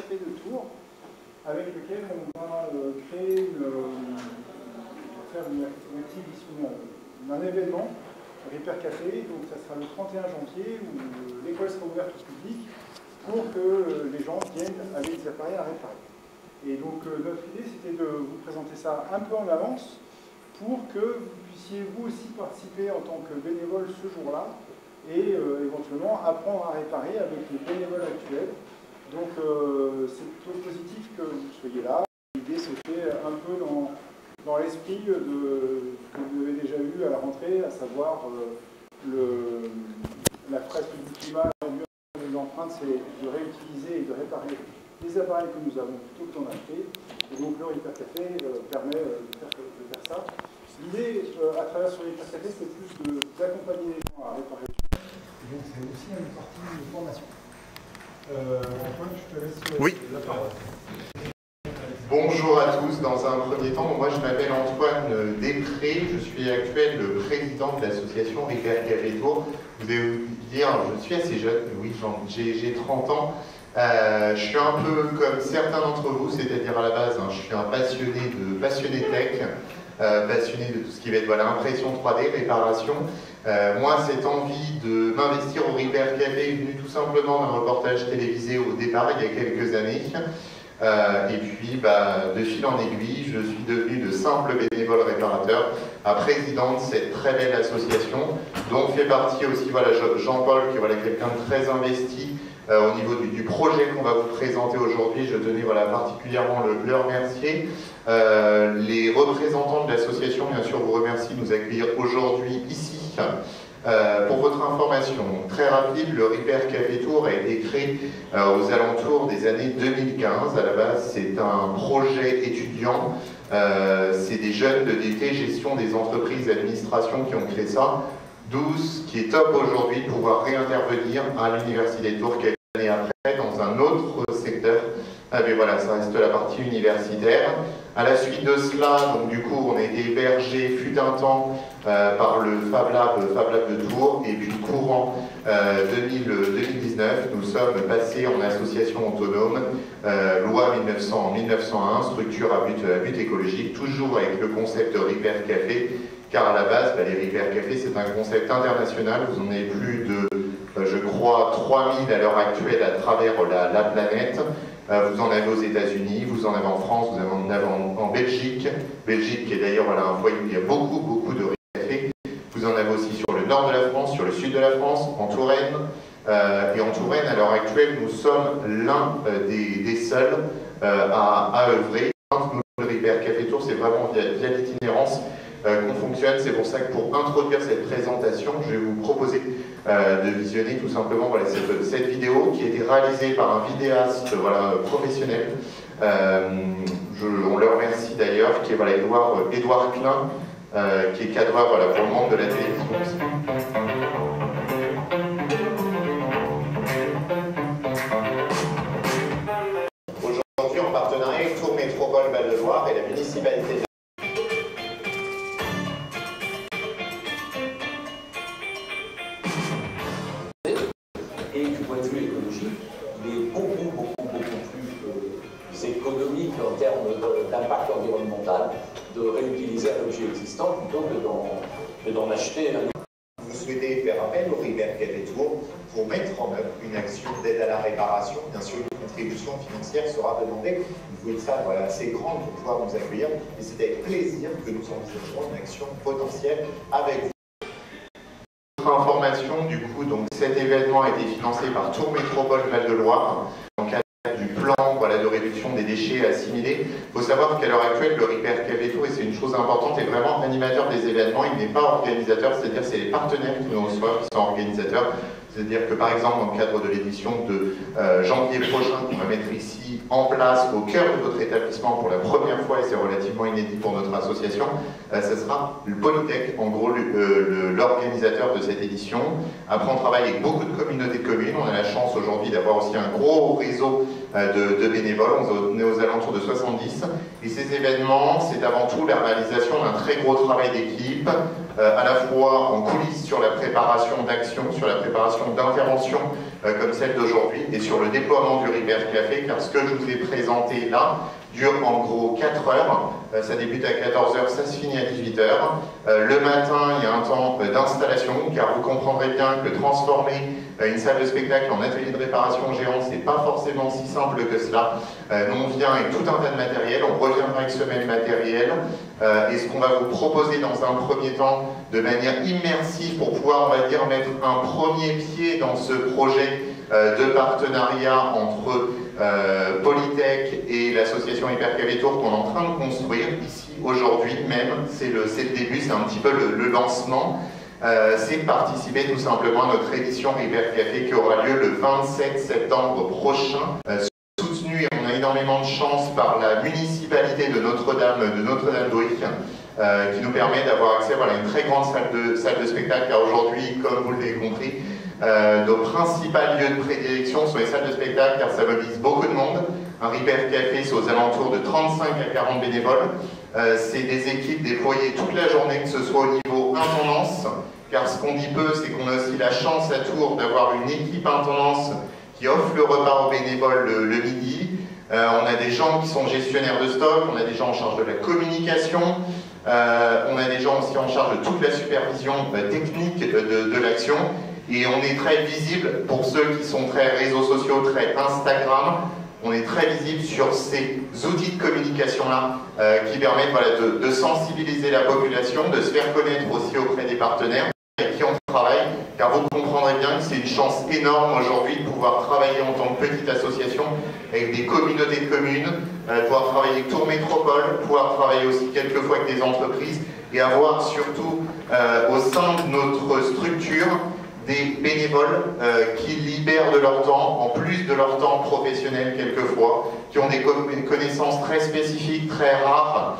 Café de Tours, avec lequel on va créer faire une exhibition, un événement, Repair Café. Donc ça sera le 31 janvier où l'école sera ouverte au public pour que les gens viennent avec des appareils à réparer. Et donc notre idée c'était de vous présenter ça un peu en avance pour que vous puissiez vous aussi participer en tant que bénévole ce jour-là et éventuellement apprendre à réparer avec les bénévoles actuels. Donc c'est plutôt positif que vous soyez là. L'idée se fait un peu dans l'esprit de ce que vous avez déjà eu à la rentrée, à savoir la fresque du climat, les empreintes, c'est de réutiliser et de réparer les appareils que nous avons plutôt que d'en acheter. Et donc le Repair Café permet de faire ça. L'idée à travers ce Repair Café, c'est plus d'accompagner les gens à réparer. Et donc c'est aussi une partie de formation. Antoine, je te laisse la parole. Bonjour à tous. Dans un premier temps, moi je m'appelle Antoine Després, je suis actuel président de l'association Repair Café Tours. Vous allez vous dire, je suis assez jeune, oui, j'ai 30 ans. Je suis un peu comme certains d'entre vous, c'est-à-dire à la base, je suis un passionné tech, passionné de tout ce qui va être impression 3D, réparation. Moi, cette envie de m'investir au Repair Café est venue tout simplement d'un reportage télévisé au départ, il y a quelques années. Et puis, de fil en aiguille, je suis devenu de simple bénévole réparateur à président de cette très belle association, dont fait partie aussi Jean-Paul, qui est quelqu'un de très investi au niveau du projet qu'on va vous présenter aujourd'hui. Je tenais particulièrement le remercier. Les représentants de l'association, bien sûr, vous remercient de nous accueillir aujourd'hui ici. Pour votre information très rapide, le Repair Café Tours a été créé aux alentours des années 2015. À la base, c'est un projet étudiant. C'est des jeunes de DT, gestion des entreprises et administration qui ont créé ça. D'où ce qui est top aujourd'hui de pouvoir réintervenir à l'Université de Tours quelques années après dans un autre secteur. Mais voilà, ça reste la partie universitaire. À la suite de cela, donc du coup, on a été hébergé, fut un temps, par le Fab Lab de Tours, et puis courant 2019, nous sommes passés en association autonome, loi 1901, structure à but écologique, toujours avec le concept Repair Café, car à la base, les Repair Café, c'est un concept international. Vous en avez plus de, je crois, 3000 à l'heure actuelle à travers la planète. Vous en avez aux États-Unis, vous en avez en France, vous en avez en Belgique. Belgique qui est d'ailleurs un foyer où il y a beaucoup de cafés. Vous en avez aussi sur le nord de la France, sur le sud de la France, en Touraine. Et en Touraine, à l'heure actuelle, nous sommes l'un des seuls à œuvrer. Le Repair Café Tours, c'est vraiment via l'itinérance qu'on fonctionne. C'est pour ça que pour introduire cette présentation, je vais vous proposer de visionner tout simplement cette vidéo qui a été réalisée par un vidéaste professionnel. On le remercie d'ailleurs, qui est Édouard Klein, qui est cadreur pour le monde de la télévision. Aujourd'hui, en partenariat avec Tours Métropole Val-de-Loire et la municipalité de et du point de vue écologique, il est beaucoup plus économique en termes d'impact environnemental de réutiliser un objet existant plutôt que d'en acheter un autre. Vous souhaitez faire appel au Repair Café Tours pour mettre en œuvre une action d'aide à la réparation. Bien sûr, une contribution financière sera demandée. Une salle assez grande pour pouvoir nous accueillir. Et c'est avec plaisir que nous envisagerons une action potentielle avec vous. Information, du coup, donc cet événement a été financé par Tours Métropole Val-de-Loire dans le cadre du plan de réduction des déchets assimilés. Il faut savoir qu'à l'heure actuelle, le Repair Café Tours, et c'est une chose importante, est vraiment animateur des événements. Il n'est pas organisateur, c'est-à-dire c'est les partenaires qui nous reçoivent qui sont organisateurs. C'est-à-dire que par exemple, dans le cadre de l'édition de janvier prochain, qu'on va mettre ici en place au cœur de votre établissement pour la première fois, et c'est relativement inédit pour notre association, ce sera le Polytech, en gros l'organisateur de cette édition. Après, on travaille avec beaucoup de communautés de communes. On a la chance aujourd'hui d'avoir aussi un gros réseau de bénévoles. On est aux alentours de 70. Et ces événements, c'est avant tout la réalisation d'un très gros travail d'équipe, à la fois en coulisses sur la préparation d'actions, sur la préparation d'interventions comme celle d'aujourd'hui, et sur le déploiement du Repair Café, car ce que je vous ai présenté là dure en gros 4 heures. Ça débute à 14 h, ça se finit à 18 h. Le matin, il y a un temps d'installation, car vous comprendrez bien que transformer une salle de spectacle en atelier de réparation géant, c'est pas forcément si simple que cela. Nous, on vient avec tout un tas de matériel, on reviendra avec ce même matériel, et ce qu'on va vous proposer dans un premier temps, de manière immersive, pour pouvoir, on va dire, mettre un premier pied dans ce projet de partenariat entre Polytech et l'association Repair Café Tours qu'on est en train de construire ici aujourd'hui même. C'est le début, c'est un petit peu le lancement. C'est de participer tout simplement à notre édition Repair Café qui aura lieu le 27 septembre prochain. Soutenu, et on a énormément de chance, par la municipalité de Notre-Dame d'Auic, qui nous permet d'avoir accès à une très grande salle de spectacle, car aujourd'hui, comme vous l'avez compris, nos principaux lieux de prédilection sont les salles de spectacle, car ça mobilise beaucoup de monde. Un Repair Café, c'est aux alentours de 35 à 40 bénévoles. C'est des équipes déployées toute la journée, que ce soit au niveau intendance, car ce qu'on dit peu, c'est qu'on a aussi la chance à Tours d'avoir une équipe intendance qui offre le repas aux bénévoles le midi. On a des gens qui sont gestionnaires de stock, on a des gens en charge de la communication, on a des gens aussi en charge de toute la supervision technique de l'action. Et on est très visible, pour ceux qui sont très réseaux sociaux, très Instagram, on est très visible sur ces outils de communication-là qui permettent de sensibiliser la population, de se faire connaître aussi auprès des partenaires avec qui on travaille, car vous comprendrez bien que c'est une chance énorme aujourd'hui de pouvoir travailler en tant que petite association avec des communautés de communes, pouvoir travailler avec Tours Métropole, pouvoir travailler aussi quelquefois avec des entreprises et avoir surtout au sein de notre structure des bénévoles qui libèrent de leur temps, en plus de leur temps professionnel quelquefois, qui ont des connaissances très spécifiques, très rares,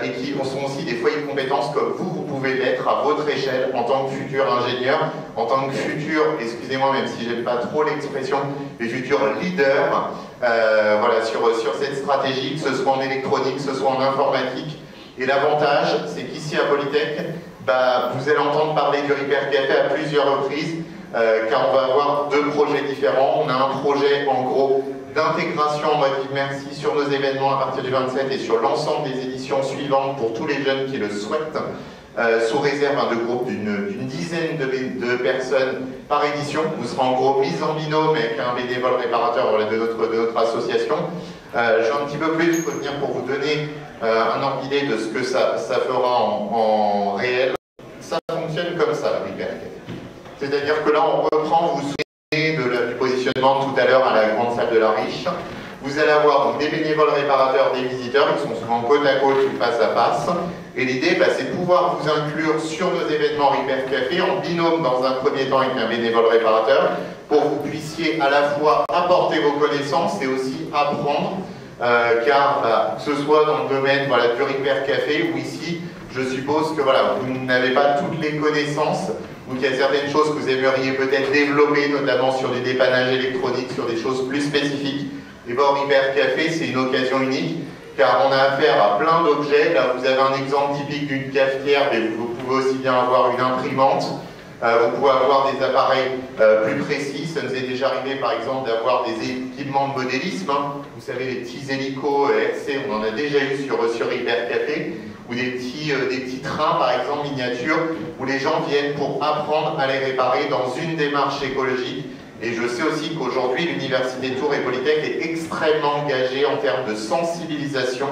et qui sont aussi des foyers de compétences comme vous pouvez l'être à votre échelle en tant que futur ingénieur, en tant que futur, excusez-moi même si j'aime pas trop l'expression, les futurs leaders, sur cette stratégie, que ce soit en électronique, que ce soit en informatique. Et l'avantage, c'est qu'ici à Polytech, vous allez entendre parler du Repair Café à plusieurs reprises, car on va avoir 2 projets différents. On a un projet en gros d'intégration en mode immersif sur nos événements à partir du 27 et sur l'ensemble des éditions suivantes pour tous les jeunes qui le souhaitent, sous réserve de groupes d'une dizaine de personnes par édition. Vous serez en gros mis en binôme avec un bénévole réparateur de notre association. Je vais un petit peu plus revenir pour vous donner un ordre d'idée de ce que ça fera en réel. Ça fonctionne comme ça, le Repair Café. C'est-à-dire que là, on reprend, vous vous souvenez du positionnement tout à l'heure à la grande salle de la Riche. Vous allez avoir donc des bénévoles réparateurs, des visiteurs, qui sont souvent côte à côte ou face à face. Et l'idée, c'est de pouvoir vous inclure sur nos événements Repair Café en binôme dans un premier temps avec un bénévole réparateur, pour que vous puissiez à la fois apporter vos connaissances et aussi apprendre. Car que ce soit dans le domaine du Repair Café ou ici, je suppose que vous n'avez pas toutes les connaissances ou qu'il y a certaines choses que vous aimeriez peut-être développer, notamment sur du dépannage électronique, sur des choses plus spécifiques. Et au Repair Café, c'est une occasion unique, car on a affaire à plein d'objets. Là, vous avez un exemple typique d'une cafetière, mais vous pouvez aussi bien avoir une imprimante. Vous pouvez avoir des appareils plus précis. Ça nous est déjà arrivé par exemple d'avoir des équipements de modélisme. Vous savez, les petits hélicos RC, on en a déjà eu sur Repair Café. Ou des petits trains par exemple miniatures, où les gens viennent pour apprendre à les réparer dans une démarche écologique. Et je sais aussi qu'aujourd'hui, l'Université de Tours et Polytech est extrêmement engagée en termes de sensibilisation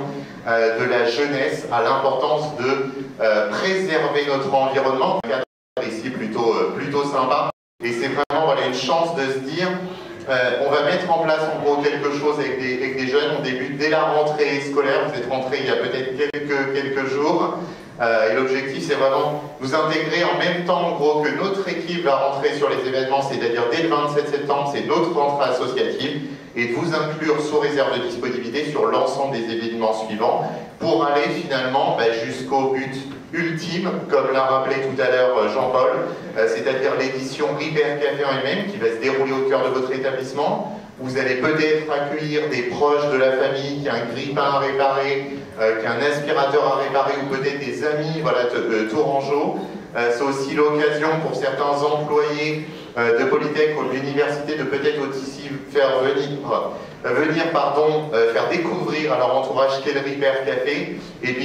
de la jeunesse à l'importance de préserver notre environnement. Ici plutôt sympa, et c'est vraiment une chance de se dire on va mettre en place en gros quelque chose avec des jeunes. On débute dès la rentrée scolaire. Vous êtes rentrés il y a peut-être quelques jours, et l'objectif c'est vraiment vous intégrer en même temps en gros que notre équipe va rentrer sur les événements, c'est-à-dire dès le 27 septembre, c'est notre rentrée associative, et de vous inclure sous réserve de disponibilité sur l'ensemble des événements suivants pour aller finalement jusqu'au but ultime, comme l'a rappelé tout à l'heure Jean-Paul, c'est-à-dire l'édition Repair Café en elle-même qui va se dérouler au cœur de votre établissement. Vous allez peut-être accueillir des proches de la famille qui a un grille-pain à réparer, qui a un aspirateur à réparer, ou peut-être des amis de Tourangeau. C'est aussi l'occasion pour certains employés de Polytech ou de l'université de peut-être aussi faire faire découvrir à leur entourage qu'est le Repair Café, et puis